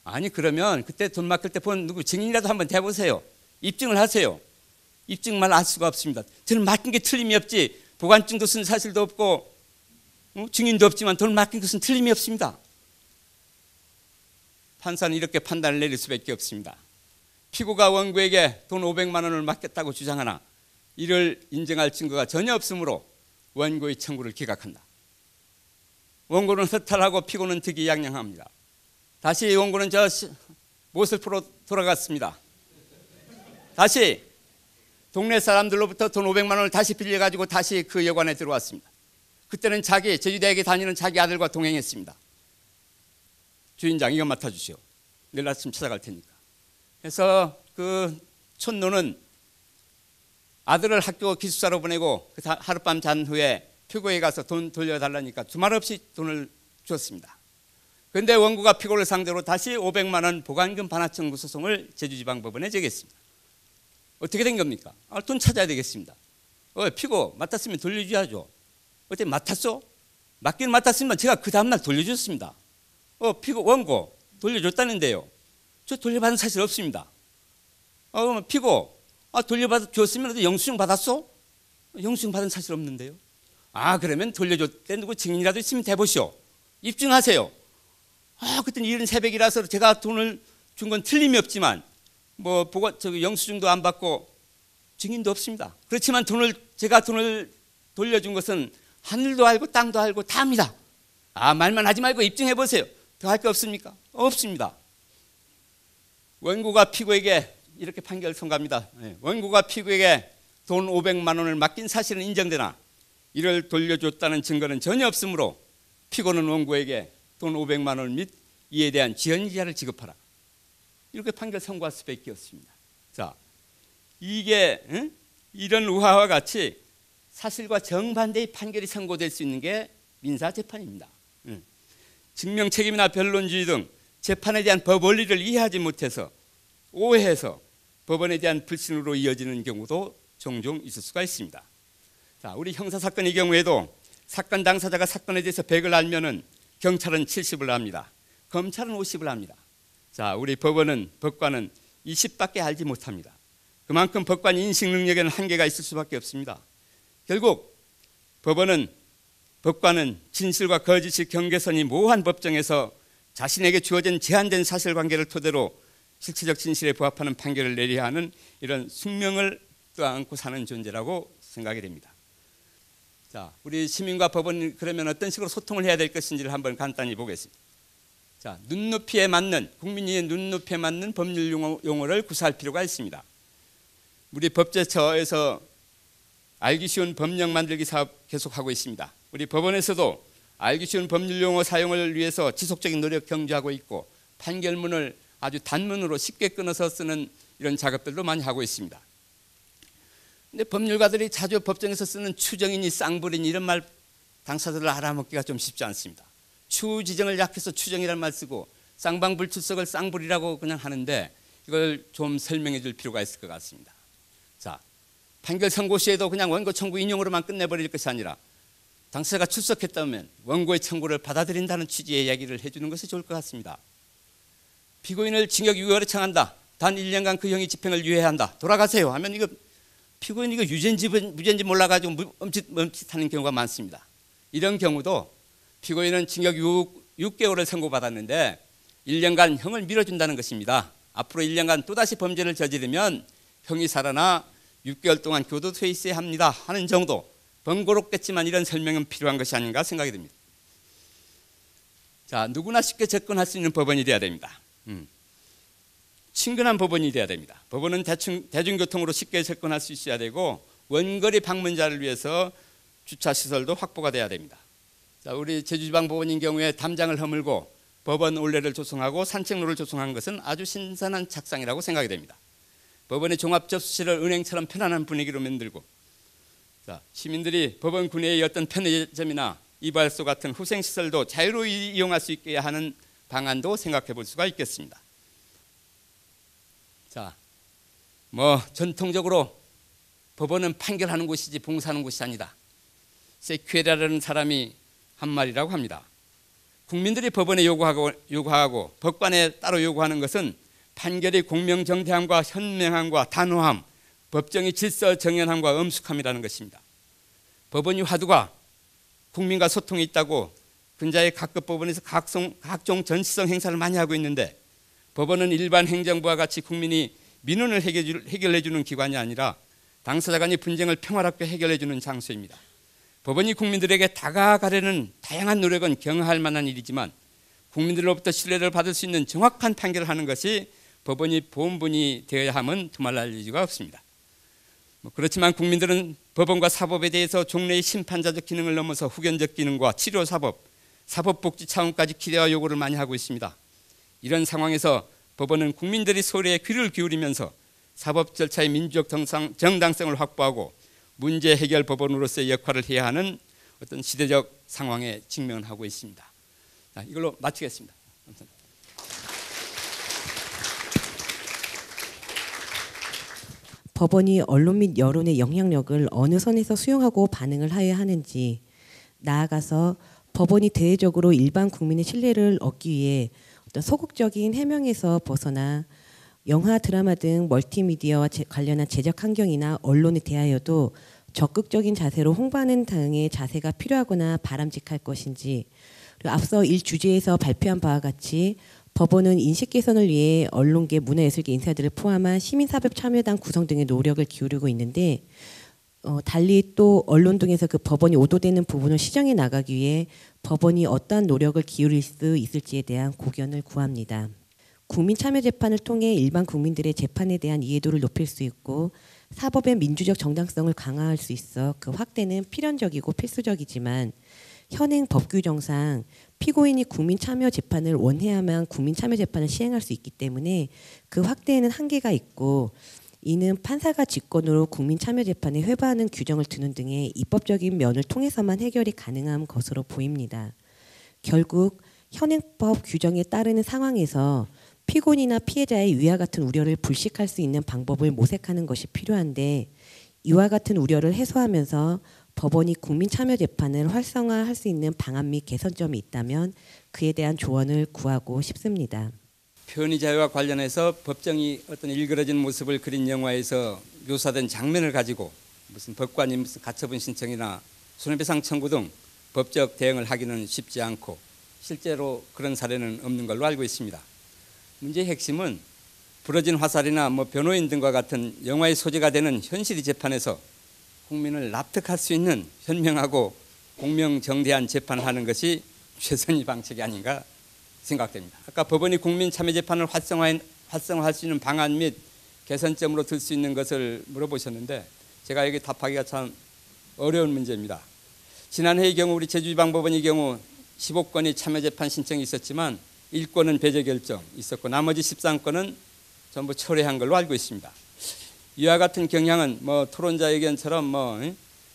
아니 그러면 그때 돈 맡길 때 본 누구 증인이라도 한번 대보세요. 입증을 하세요. 입증만 알 수가 없습니다. 저는 맡긴 게 틀림이 없지 보관증도 쓴 사실도 없고 증인도 없지만 돈 맡긴 것은 틀림이 없습니다. 판사는 이렇게 판단을 내릴 수밖에 없습니다. 피고가 원고에게 돈 500만 원을 맡겼다고 주장하나 이를 인정할 증거가 전혀 없으므로 원고의 청구를 기각한다. 원고는 허탈하고 피고는 득이양양합니다. 다시 원고는 저 모슬포로 돌아갔습니다. 다시 동네 사람들로부터 돈 500만 원을 다시 빌려가지고 다시 그 여관에 들어왔습니다. 그때는 제주대학에 다니는 자기 아들과 동행했습니다. 주인장 이거 맡아주시오. 내일 아침 찾아갈 테니까. 그래서 그 촌노는 아들을 학교 기숙사로 보내고 하룻밤 잔 후에 피고에 가서 돈 돌려달라니까 두말 없이 돈을 줬습니다. 그런데 원고가 피고를 상대로 다시 500만 원 보관금 반환 청구 소송을 제주지방법원에 제기했습니다. 어떻게 된 겁니까? 돈 찾아야 되겠습니다. 피고 맡았으면 돌려줘야죠. 어떻게 맡았어? 맡긴 맡았으면 제가 그 다음날 돌려줬습니다. 피고 원고 돌려줬다는데요. 저 돌려받은 사실 없습니다. 피고 돌려줬으면 영수증 받았어? 영수증 받은 사실 없는데요. 그러면 돌려줬대 누구 증인이라도 있으면 대보시오. 입증하세요. 그때는 이른 새벽이라서 제가 돈을 준 건 틀림이 없지만 뭐 저기 영수증도 안 받고 증인도 없습니다. 그렇지만 제가 돈을 돌려준 것은 하늘도 알고 땅도 알고 다 압니다. 말만 하지 말고 입증해 보세요. 더 할 게 없습니까? 없습니다. 원고가 피고에게 이렇게 판결 선고합니다. 원고가 피고에게 돈 500만 원을 맡긴 사실은 인정되나 이를 돌려줬다는 증거는 전혀 없으므로 피고는 원고에게 돈 500만 원 및 이에 대한 지연이자를 지급하라. 이렇게 판결 선고할 수밖에 없습니다. 자, 이게 이런 우화와 같이 사실과 정반대의 판결이 선고될 수 있는 게 민사재판입니다. 증명 책임이나 변론주의 등 재판에 대한 법 원리를 이해하지 못해서 오해해서 법원에 대한 불신으로 이어지는 경우도 종종 있을 수가 있습니다. 자, 우리 형사사건의 경우에도 사건 당사자가 사건에 대해서 100을 알면은 경찰은 70을 합니다. 검찰은 50을 합니다. 자, 우리 법관은 20밖에 알지 못합니다. 그만큼 법관 인식 능력에는 한계가 있을 수밖에 없습니다. 결국 법관은 진실과 거짓의 경계선이 모호한 법정에서 자신에게 주어진 제한된 사실관계를 토대로 실체적 진실에 부합하는 판결을 내려야 하는 이런 숙명을 떠안고 사는 존재라고 생각이 됩니다. 자, 우리 시민과 법원이 그러면 어떤 식으로 소통을 해야 될 것인지를 한번 간단히 보겠습니다. 자, 국민의 눈높이에 맞는 법률 용어를 구사할 필요가 있습니다. 우리 법제처에서 알기 쉬운 법령 만들기 사업 계속하고 있습니다. 우리 법원에서도 알기 쉬운 법률 용어 사용을 위해서 지속적인 노력 경주하고 있고 판결문을 아주 단문으로 쉽게 끊어서 쓰는 이런 작업들도 많이 하고 있습니다. 근데 법률가들이 자주 법정에서 쓰는 추정이니 쌍불이니 이런 말 당사자들을 알아먹기가 좀 쉽지 않습니다. 추지정을 약해서 추정이라는 말 쓰고 쌍방불출석을 쌍불이라고 그냥 하는데 이걸 좀 설명해 줄 필요가 있을 것 같습니다. 자, 판결 선고 시에도 그냥 원고 청구 인용으로만 끝내버릴 것이 아니라 당사자가 출석했다면 원고의 청구를 받아들인다는 취지의 이야기를 해주는 것이 좋을 것 같습니다. 피고인을 징역 6개월에 청한다. 단 1년간 그 형의 집행을 유예해야 한다. 돌아가세요 하면 이거 피고인 이거 유죄인지 무죄인지 몰라가지고 멈칫하는 경우가 많습니다. 이런 경우도 피고인은 징역 6개월을 선고받았는데 1년간 형을 미뤄준다는 것입니다. 앞으로 1년간 또다시 범죄를 저지르면 형이 살아나 6개월 동안 교도소에 있어야 합니다 하는 정도, 번거롭겠지만 이런 설명은 필요한 것이 아닌가 생각이 듭니다. 자, 누구나 쉽게 접근할 수 있는 법원이 되어야 됩니다. 친근한 법원이 되어야 됩니다. 법원은 대중교통으로 쉽게 접근할 수 있어야 되고 원거리 방문자를 위해서 주차시설도 확보가 돼야 됩니다. 자, 우리 제주지방법원인 경우에 담장을 허물고 법원 올레를 조성하고 산책로를 조성한 것은 아주 신선한 착상이라고 생각이 됩니다. 법원의 종합접수실을 은행처럼 편안한 분위기로 만들고, 자, 시민들이 법원 구내의 어떤 편의점이나 이발소 같은 후생시설도 자유로이 이용할 수 있게 하는 방안도 생각해 볼 수가 있겠습니다. 자, 전통적으로 법원은 판결하는 곳이지 봉사하는 곳이 아니다. 세퀴에라라는 사람이 한 말이라고 합니다. 국민들이 법원에 요구하고 법관에 따로 요구하는 것은 판결의 공명정대함과 현명함과 단호함, 법정의 질서 정연함과 엄숙함이라는 것입니다. 법원이 화두가 국민과 소통이 있다고 근자의 각급 법원에서 각종 전시성 행사를 많이 하고 있는데 법원은 일반 행정부와 같이 국민이 민원을 해결해 주는 기관이 아니라 당사자 간의 분쟁을 평화롭게 해결해 주는 장소입니다. 법원이 국민들에게 다가가려는 다양한 노력은 경하할 만한 일이지만 국민들로부터 신뢰를 받을 수 있는 정확한 판결을 하는 것이 법원이 본분이 되어야 함은 두말할 여지가 없습니다. 그렇지만 국민들은 법원과 사법에 대해서 종래의 심판자적 기능을 넘어서 후견적 기능과 치료사법, 사법복지 차원까지 기대와 요구를 많이 하고 있습니다. 이런 상황에서 법원은 국민들의 소리에 귀를 기울이면서 사법 절차의 민주적 정당성을 확보하고 문제 해결 법원으로서의 역할을 해야 하는 어떤 시대적 상황에 직면하고 있습니다. 자, 이걸로 마치겠습니다. 감사합니다. 법원이 언론 및 여론의 영향력을 어느 선에서 수용하고 반응을 하여야 하는지, 나아가서 법원이 대외적으로 일반 국민의 신뢰를 얻기 위해 어떤 소극적인 해명에서 벗어나 영화, 드라마 등 멀티미디어와 관련한 제작 환경이나 언론에 대하여도 적극적인 자세로 홍보하는 등의 자세가 필요하거나 바람직할 것인지, 그리고 앞서 일 주제에서 발표한 바와 같이 법원은 인식 개선을 위해 언론계, 문화예술계 인사들을 포함한 시민사법참여단 구성 등의 노력을 기울이고 있는데 달리 또 언론 등에서 그 법원이 오도되는 부분을 시정해 나가기 위해 법원이 어떠한 노력을 기울일 수 있을지에 대한 고견을 구합니다. 국민참여재판을 통해 일반 국민들의 재판에 대한 이해도를 높일 수 있고 사법의 민주적 정당성을 강화할 수 있어 그 확대는 필연적이고 필수적이지만 현행 법 규정상 피고인이 국민참여재판을 원해야만 국민참여재판을 시행할 수 있기 때문에 그 확대에는 한계가 있고 이는 판사가 직권으로 국민참여재판에 회부하는 규정을 두는 등의 입법적인 면을 통해서만 해결이 가능한 것으로 보입니다. 결국 현행법 규정에 따르는 상황에서 피고인이나 피해자의 위와 같은 우려를 불식할 수 있는 방법을 모색하는 것이 필요한데 이와 같은 우려를 해소하면서 법원이 국민참여재판을 활성화할 수 있는 방안 및 개선점이 있다면 그에 대한 조언을 구하고 싶습니다. 표현의 자유와 관련해서 법정이 어떤 일그러진 모습을 그린 영화에서 묘사된 장면을 가지고 무슨 법관이 무슨 가처분 신청이나 손해배상 청구 등 법적 대응을 하기는 쉽지 않고 실제로 그런 사례는 없는 걸로 알고 있습니다. 문제의 핵심은 부러진 화살이나 변호인 등과 같은 영화의 소재가 되는 현실의 재판에서 국민을 납득할 수 있는 현명하고 공명정대한 재판을 하는 것이 최선의 방책이 아닌가 생각됩니다. 아까 법원이 국민참여재판을 활성화할 수 있는 방안 및 개선점으로 들 수 있는 것을 물어보셨는데 제가 여기 답하기가 참 어려운 문제입니다. 지난해의 경우 우리 제주지방법원의 경우 15건의 참여재판 신청이 있었지만 1건은 배제 결정 있었고 나머지 13건은 전부 철회한 걸로 알고 있습니다. 이와 같은 경향은 토론자 의견처럼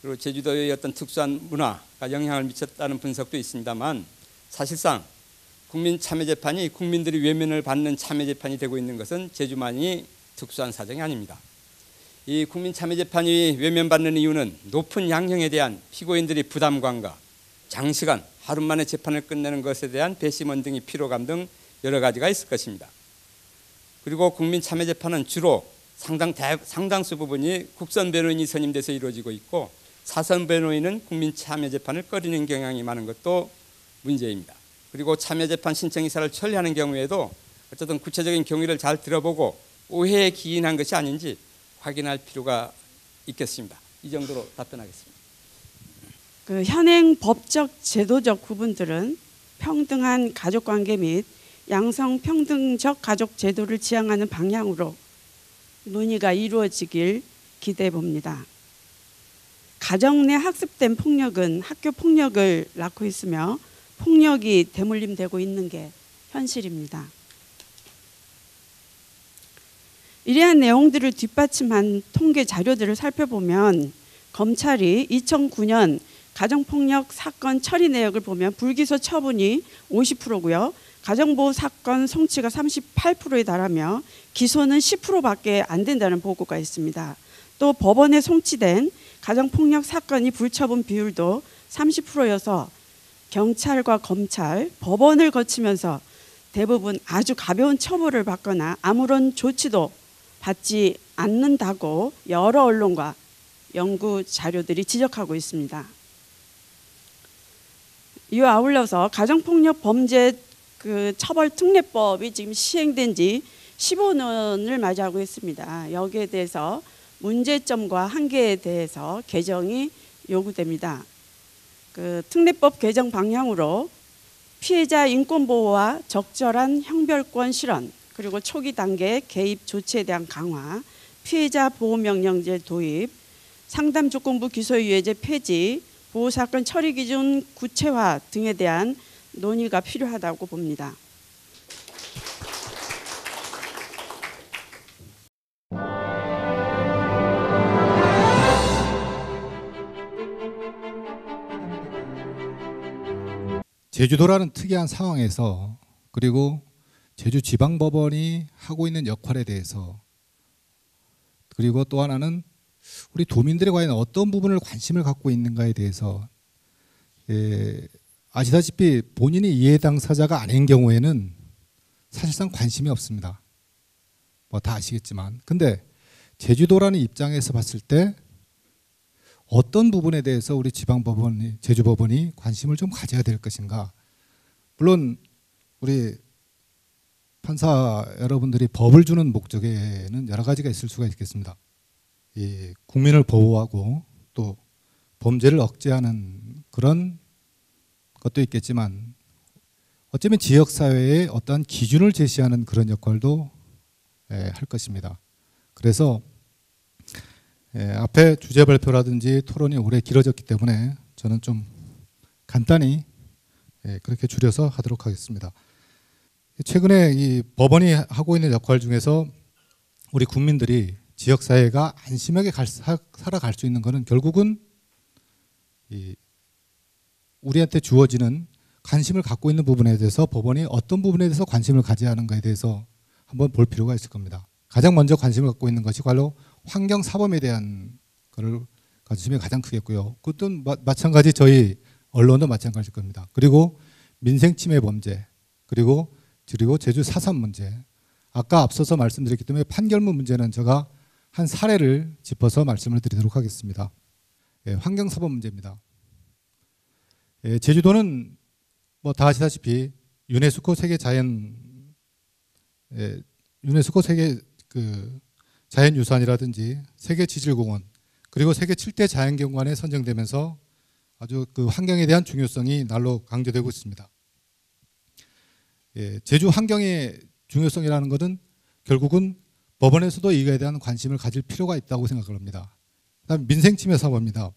그리고 제주도의 어떤 특수한 문화가 영향을 미쳤다는 분석도 있습니다만 사실상 국민참여재판이 국민들이 외면을 받는 참여재판이 되고 있는 것은 제주만이 특수한 사정이 아닙니다. 이 국민참여재판이 외면받는 이유는 높은 양형에 대한 피고인들의 부담감과 장시간 하루 만에 재판을 끝내는 것에 대한 배심원 등의 피로감 등 여러 가지가 있을 것입니다. 그리고 국민참여재판은 주로 상당수 부분이 국선 변호인이 선임돼서 이루어지고 있고 사선 변호인은 국민참여재판을 꺼리는 경향이 많은 것도 문제입니다. 그리고 참여재판 신청의사를 처리하는 경우에도 어쨌든 구체적인 경위를 잘 들어보고 오해에 기인한 것이 아닌지 확인할 필요가 있겠습니다. 이 정도로 답변하겠습니다. 그 현행 법적 제도적 구분들은 평등한 가족관계 및 양성평등적 가족 제도를 지향하는 방향으로 논의가 이루어지길 기대해 봅니다. 가정 내 학습된 폭력은 학교 폭력을 낳고 있으며 폭력이 대물림되고 있는 게 현실입니다. 이러한 내용들을 뒷받침한 통계 자료들을 살펴보면 검찰이 2009년 가정폭력 사건 처리 내역을 보면 불기소 처분이 50%고요. 가정보호 사건 송치가 38%에 달하며 기소는 10%밖에 안 된다는 보고가 있습니다. 또 법원에 송치된 가정폭력 사건이 불처분 비율도 30%여서 경찰과 검찰, 법원을 거치면서 대부분 아주 가벼운 처벌을 받거나 아무런 조치도 받지 않는다고 여러 언론과 연구 자료들이 지적하고 있습니다. 이와 아울러서 가정폭력 범죄 처벌 특례법이 지금 시행된 지 15년을 맞이하고 있습니다. 여기에 대해서 문제점과 한계에 대해서 개정이 요구됩니다. 특례법 개정 방향으로 피해자 인권보호와 적절한 형별권 실현, 그리고 초기 단계 개입 조치에 대한 강화, 피해자 보호명령제 도입, 상담조건부 기소유예제 폐지, 보호사건 처리 기준 구체화 등에 대한 논의가 필요하다고 봅니다. 제주도라는 특이한 상황에서 그리고 제주지방법원이 하고 있는 역할에 대해서 그리고 또 하나는 우리 도민들이 과연 어떤 부분을 관심을 갖고 있는가에 대해서 아시다시피 본인이 이해 당사자가 아닌 경우에는 사실상 관심이 없습니다. 다 아시겠지만 근데 제주도라는 입장에서 봤을 때 어떤 부분에 대해서 우리 지방법원이 제주법원이 관심을 좀 가져야 될 것인가. 물론 우리 판사 여러분들이 법을 주는 목적에는 여러 가지가 있을 수가 있겠습니다. 이 국민을 보호하고 또 범죄를 억제하는 그런 것도 있겠지만 어쩌면 지역사회에 어떠한 기준을 제시하는 그런 역할도 할 것입니다. 그래서 앞에 주제 발표라든지 토론이 오래 길어졌기 때문에 저는 좀 간단히 그렇게 줄여서 하도록 하겠습니다. 최근에 이 법원이 하고 있는 역할 중에서 우리 국민들이 지역사회가 안심하게 살아갈 수 있는 것은 결국은 우리한테 주어지는 관심을 갖고 있는 부분에 대해서 법원이 어떤 부분에 대해서 관심을 가져야 하는가에 대해서 한번 볼 필요가 있을 겁니다. 가장 먼저 관심을 갖고 있는 것이 바로 환경사범에 대한 것을 관심이 가장 크겠고요. 그것도 마찬가지 저희 언론도 마찬가지일 겁니다. 그리고 민생침해 범죄, 그리고 제주 4.3 문제, 아까 앞서서 말씀드렸기 때문에 판결문 문제는 제가 한 사례를 짚어서 말씀을 드리도록 하겠습니다. 환경사범 문제입니다. 제주도는 뭐 다 아시다시피 유네스코 세계 자연유산이라든지 세계 지질공원 그리고 세계 7대 자연경관에 선정되면서 아주 그 환경에 대한 중요성이 날로 강조되고 있습니다. 제주 환경의 중요성이라는 것은 결국은 법원에서도 이거에 대한 관심을 가질 필요가 있다고 생각을 합니다. 그다음 민생침해 사범입니다.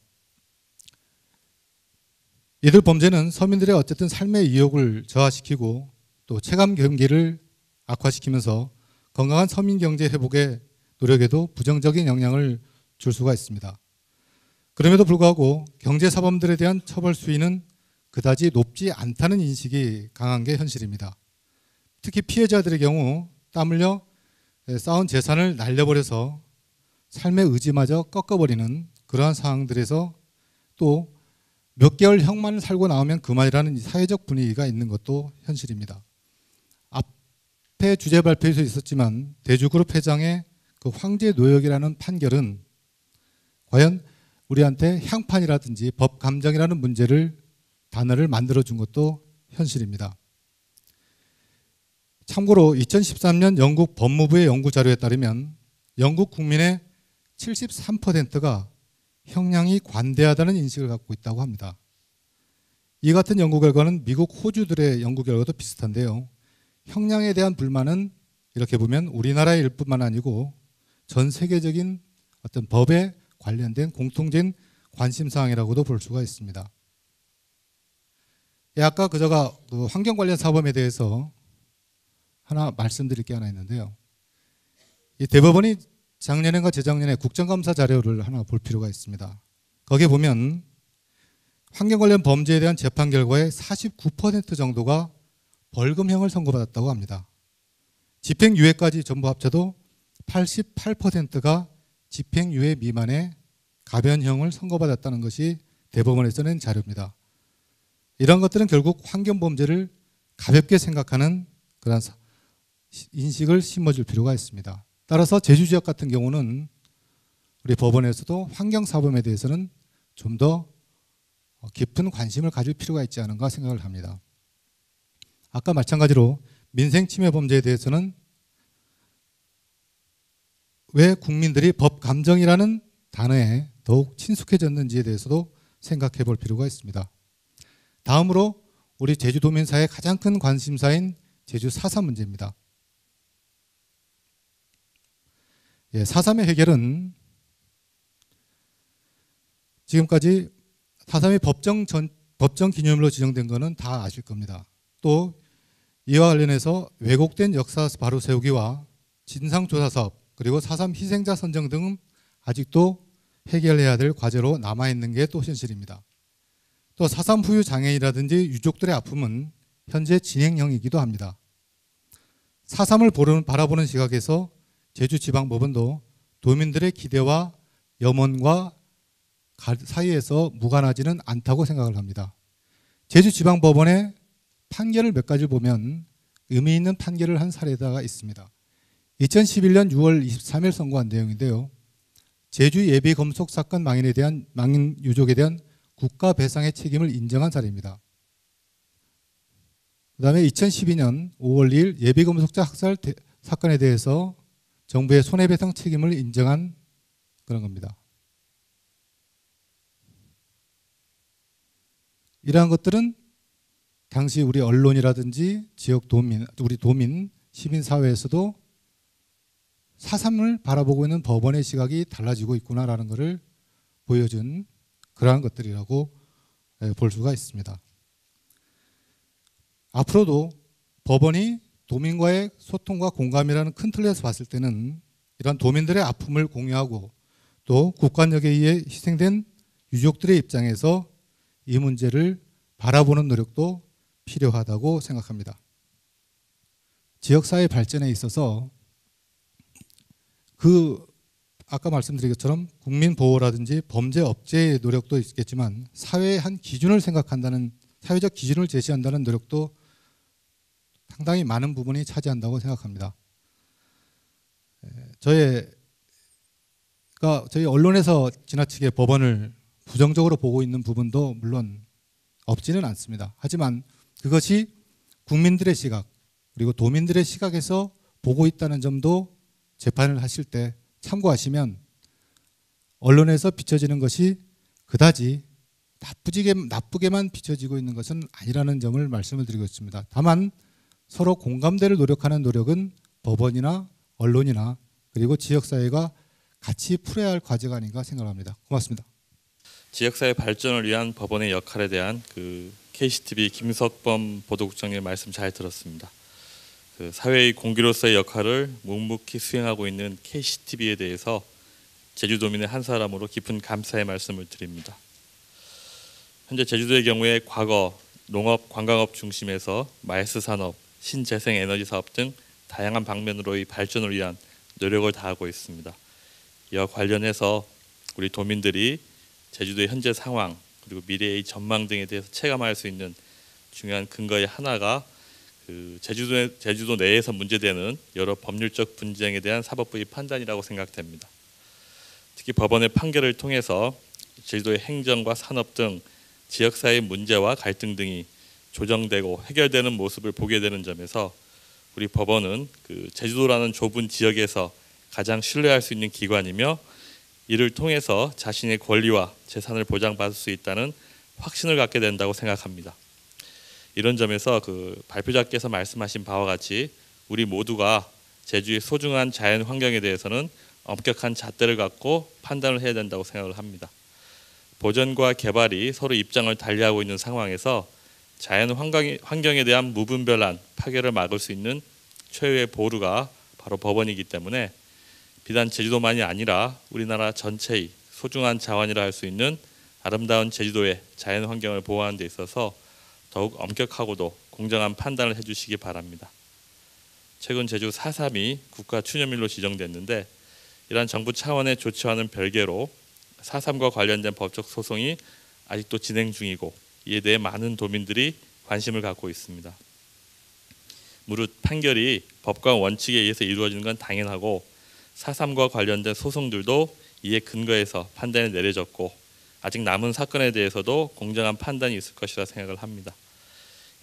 이들 범죄는 서민들의 어쨌든 삶의 이욕을 저하시키고 또 체감 경기를 악화시키면서 건강한 서민 경제 회복의 노력에도 부정적인 영향을 줄 수가 있습니다. 그럼에도 불구하고 경제사범들에 대한 처벌 수위는 그다지 높지 않다는 인식이 강한 게 현실입니다. 특히 피해자들의 경우 땀 흘려 쌓은 재산을 날려버려서 삶의 의지마저 꺾어버리는 그러한 상황들에서 또 몇 개월 형만 살고 나오면 그만이라는 사회적 분위기가 있는 것도 현실입니다. 앞에 주제 발표에서 있었지만 대주그룹 회장의 그 황제 노역이라는 판결은 과연 우리한테 향판이라든지 법 감정이라는 단어를 만들어준 것도 현실입니다. 참고로 2013년 영국 법무부의 연구 자료에 따르면 영국 국민의 73%가 형량이 관대하다는 인식을 갖고 있다고 합니다. 이 같은 연구 결과는 미국, 호주들의 연구 결과도 비슷한데요. 형량에 대한 불만은 이렇게 보면 우리나라의 일뿐만 아니고 전 세계적인 어떤 법에 관련된 공통된 관심사항이라고도 볼 수가 있습니다. 아까 제가 그 환경 관련 사범에 대해서 하나 말씀드릴 게 하나 있는데요. 이 대법원이 작년인가 재작년에 국정감사 자료를 하나 볼 필요가 있습니다. 거기에 보면 환경 관련 범죄에 대한 재판 결과의 49% 정도가 벌금형을 선고받았다고 합니다. 집행유예까지 전부 합쳐도 88%가 집행유예 미만의 가변형을 선고받았다는 것이 대법원에서 낸 자료입니다. 이런 것들은 결국 환경범죄를 가볍게 생각하는 그런 인식을 심어줄 필요가 있습니다. 따라서 제주 지역 같은 경우는 우리 법원에서도 환경사범에 대해서는 좀 더 깊은 관심을 가질 필요가 있지 않은가 생각을 합니다. 아까 마찬가지로 민생침해 범죄에 대해서는 왜 국민들이 법 감정이라는 단어에 더욱 친숙해졌는지에 대해서도 생각해 볼 필요가 있습니다. 다음으로 우리 제주도민사의 가장 큰 관심사인 제주 4.3 문제입니다. 4.3의 해결은 지금까지 4.3이 법정 기념일로 지정된 것은 다 아실 겁니다. 또 이와 관련해서 왜곡된 역사 바로 세우기와 진상조사 사업 그리고 4.3 희생자 선정 등은 아직도 해결해야 될 과제로 남아있는 게 또 현실입니다. 또 4.3 후유 장애인이라든지 유족들의 아픔은 현재 진행형이기도 합니다. 4.3을 바라보는 시각에서 제주지방법원도 도민들의 기대와 염원과 사이에서 무관하지는 않다고 생각을 합니다. 제주지방법원의 판결을 몇 가지를 보면 의미 있는 판결을 한 사례가 있습니다. 2011년 6월 23일 선고한 내용인데요. 제주 예비 검속 사건 망인 유족에 대한 국가 배상의 책임을 인정한 사례입니다. 그다음에 2012년 5월 2일 예비검속자 학살 사건에 대해서 정부의 손해배상 책임을 인정한 그런 겁니다. 이러한 것들은 당시 우리 언론이라든지 지역 도민, 우리 도민, 시민사회에서도 4.3을 바라보고 있는 법원의 시각이 달라지고 있구나라는 것을 보여준 그러한 것들이라고 볼 수가 있습니다. 앞으로도 법원이 도민과의 소통과 공감이라는 큰 틀에서 봤을 때는 이런 도민들의 아픔을 공유하고 또 국관력에 의해 희생된 유족들의 입장에서 이 문제를 바라보는 노력도 필요하다고 생각합니다. 지역사회 발전에 있어서 아까 말씀드린 것처럼 국민보호라든지 범죄 억제의 노력도 있겠지만 사회의 한 기준을 생각한다는, 사회적 기준을 제시한다는 노력도 상당히 많은 부분이 차지한다고 생각합니다. 저희 언론에서 지나치게 법원을 부정적으로 보고 있는 부분도 물론 없지는 않습니다. 하지만 그것이 국민들의 시각 그리고 도민들의 시각에서 보고 있다는 점도 재판을 하실 때 참고하시면 언론에서 비춰지는 것이 그다지 나쁘게만 비춰지고 있는 것은 아니라는 점을 말씀을 드리고 있습니다. 다만 서로 공감대를 노력하는 노력은 법원이나 언론이나 그리고 지역사회가 같이 풀어야 할 과제가 아닌가 생각합니다. 고맙습니다. 지역사회 발전을 위한 법원의 역할에 대한 KCTV 김석범 보도국장의 말씀 잘 들었습니다. 사회의 공기로서의 역할을 묵묵히 수행하고 있는 KCTV에 대해서 제주도민의 한 사람으로 깊은 감사의 말씀을 드립니다. 현재 제주도의 경우에 과거 농업, 관광업 중심에서 마이스 산업, 신재생 에너지 사업 등 다양한 방면으로의 발전을 위한 노력을 다하고 있습니다. 이와 관련해서 우리 도민들이 제주도의 현재 상황 그리고 미래의 전망 등에 대해서 체감할 수 있는 중요한 근거의 하나가 제주도 내에서 문제되는 여러 법률적 분쟁에 대한 사법부의 판단이라고 생각됩니다. 특히 법원의 판결을 통해서 제주도의 행정과 산업 등 지역사회의 문제와 갈등 등이 조정되고 해결되는 모습을 보게 되는 점에서 우리 법원은 제주도라는 좁은 지역에서 가장 신뢰할 수 있는 기관이며 이를 통해서 자신의 권리와 재산을 보장받을 수 있다는 확신을 갖게 된다고 생각합니다. 이런 점에서 발표자께서 말씀하신 바와 같이 우리 모두가 제주의 소중한 자연 환경에 대해서는 엄격한 잣대를 갖고 판단을 해야 된다고 생각을 합니다. 보전과 개발이 서로 입장을 달리하고 있는 상황에서 자연 환경에 대한 무분별한 파괴를 막을 수 있는 최후의 보루가 바로 법원이기 때문에 비단 제주도만이 아니라 우리나라 전체의 소중한 자원이라 할 수 있는 아름다운 제주도의 자연 환경을 보호하는 데 있어서 더욱 엄격하고도 공정한 판단을 해주시기 바랍니다. 최근 제주 4.3이 국가 추념일로 지정됐는데 이러한 정부 차원의 조치와는 별개로 4.3과 관련된 법적 소송이 아직도 진행 중이고 이에 대해 많은 도민들이 관심을 갖고 있습니다. 무릇 판결이 법과 원칙에 의해서 이루어지는 건 당연하고 4.3과 관련된 소송들도 이에 근거해서 판단이 내려졌고 아직 남은 사건에 대해서도 공정한 판단이 있을 것이라 생각을 합니다.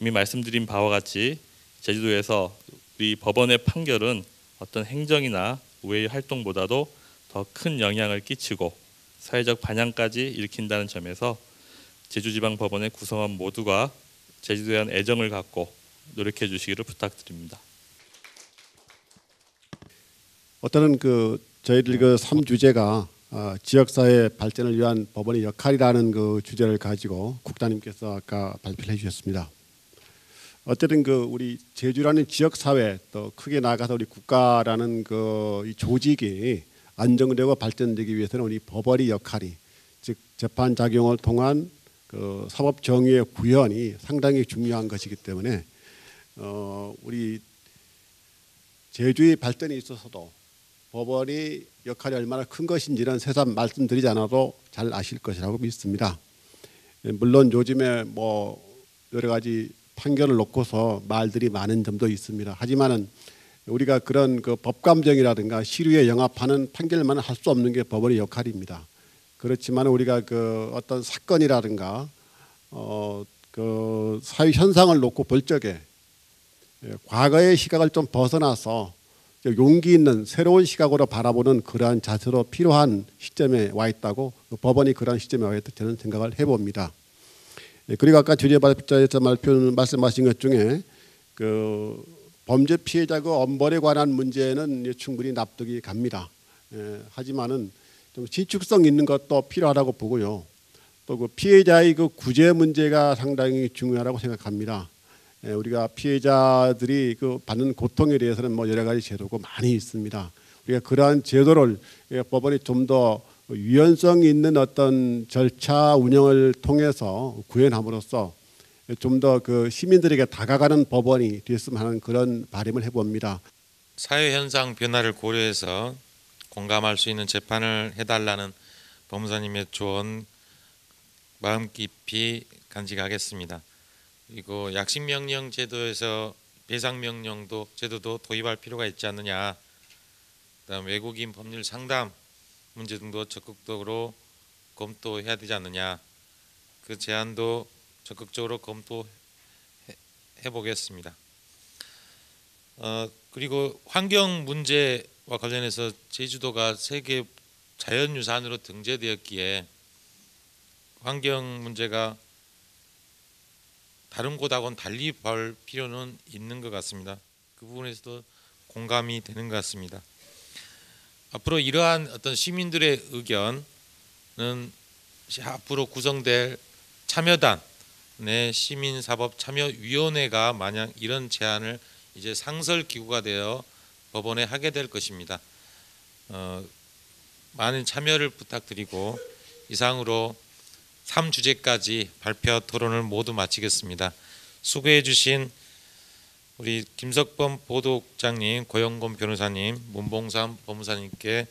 이미 말씀드린 바와 같이 제주도에서 우리 법원의 판결은 어떤 행정이나 우회의 활동보다도 더 큰 영향을 끼치고 사회적 반향까지 일으킨다는 점에서 제주지방법원의 구성원 모두가 제주도에 대한 애정을 갖고 노력해 주시기를 부탁드립니다. 어떤 저희들 3주제가 지역사회 발전을 위한 법원의 역할이라는 주제를 가지고 국장님께서 아까 발표를 해주셨습니다. 어쨌든 우리 제주라는 지역사회 또 크게 나아가서 우리 국가라는 이 조직이 안정되고 발전되기 위해서는 우리 법원의 역할이 즉 재판 작용을 통한 사법 정의의 구현이 상당히 중요한 것이기 때문에 우리 제주의 발전에 있어서도 법원의 역할이 얼마나 큰 것인지는 새삼 말씀드리지 않아도 잘 아실 것이라고 믿습니다. 물론 요즘에 여러 가지 판결을 놓고서 말들이 많은 점도 있습니다. 하지만은 우리가 그런 법감정이라든가 시류에 영합하는 판결만은 할 수 없는 게 법원의 역할입니다. 그렇지만 우리가 어떤 사건이라든가 사회 현상을 놓고 볼 적에 과거의 시각을 좀 벗어나서 용기 있는 새로운 시각으로 바라보는 그러한 자세로 필요한 시점에 와 있다고, 법원이 그러한 시점에 와 있다고 저는 생각을 해봅니다. 그리고 아까 주재 발표자에서 말씀하신 것 중에 그 범죄 피해자 그 엄벌에 관한 문제는 충분히 납득이 갑니다. 하지만은 좀 신축성 있는 것도 필요하다고 보고요. 또 그 피해자의 그 구제 문제가 상당히 중요하다고 생각합니다. 우리가 피해자들이 그 받는 고통에 대해서는 뭐 여러 가지 제도가 많이 있습니다. 우리가 그러한 제도를 법원이 좀 더 유연성 있는 어떤 절차 운영을 통해서 구현함으로써 좀 더 그 시민들에게 다가가는 법원이 됐으면 하는 그런 바람을 해봅니다. 사회 현상 변화를 고려해서 공감할 수 있는 재판을 해달라는 법무사님의 조언 마음 깊이 간직하겠습니다. 그리고 약식명령 제도에서 배상명령도 제도도 도입할 필요가 있지 않느냐. 그다음 외국인 법률 상담 문제 등도 적극적으로 검토해야 되지 않느냐. 그 제안도 적극적으로 검토해 보겠습니다. 그리고 환경 문제와 관련해서 제주도가 세계 자연유산으로 등재되었기에 환경 문제가 다른 곳하고는 달리 볼 필요는 있는 것 같습니다. 그 부분에서도 공감이 되는 것 같습니다. 앞으로 이러한 어떤 시민들의 의견은 앞으로 구성될 참여단의 시민사법참여위원회가 만약 이런 제안을 이제 상설기구가 되어 법원에 하게 될 것입니다. 많은 참여를 부탁드리고 이상으로 3주제까지 발표 토론을 모두 마치겠습니다. 수고해 주신 우리 김석범 보도국장님, 고영곤 변호사님, 문봉삼 법무사님께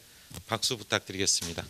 박수 부탁드리겠습니다.